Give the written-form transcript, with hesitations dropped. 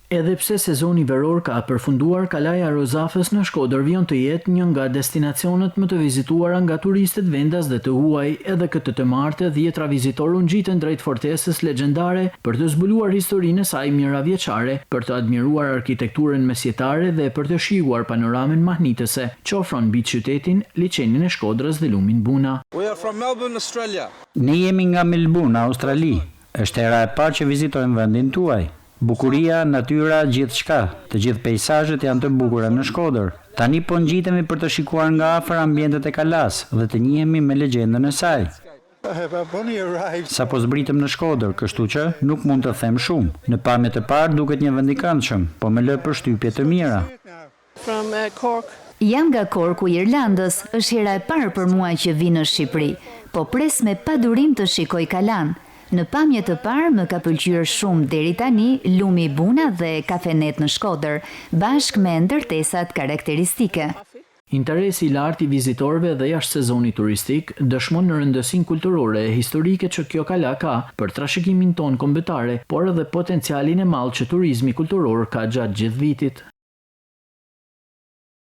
Edhe pse sezoni veror ka përfunduar, Kalaja Rozafës në Shkodër vjen të jetë një nga destinacionet më të vizituara nga turistët vendas dhe të huaj. Edhe këtë të martë, 10 vizitorë u ngjitën drejt fortesës legjendare për të zbuluar historinë e saj mijëravjeçare, për të admiruar arkitekturën mesjetare dhe për të shijuar panoramën mahnitëse që ofron mbi qytetin, liçenin e Shkodrës dhe lumin Buna. We are from Melbourne, Australia. Ne jemi nga Melbourne, Australi. Është hera e parë që vizitojmë vendin tuaj. Bukuria, natyra, gjithçka, të gjithë peizazhet janë të bukura në Shkodër. Tani po ngjitemi për të shikuar nga afër ambientet e Kalas dhe të njihemi me legjendën e saj. Sapo zbritëm në Shkodër, kështu që nuk mund të them shumë. Në pamje të parë duket një vend i këndshëm, po më lë përshtypje të mira. Jam nga Corku i Irlandës, është hera e parë për mua që vi në Shqipëri, po pres me padurim të shikoj Kalan. Në pamje të parë më ka pëlqyer shumë deri tani lumi Buna dhe kafenet në Shkodër, bashkë me ndërtesat karakteristike. Interesi i lartë i vizitorëve dhe jashtë sezonit turistik dëshmon në rëndësinë kulturore e historike që kjo kala ka për trashëgimin ton kombëtare, por edhe potencialin e madh që turizmi kulturor ka gjatë gjithë vitit.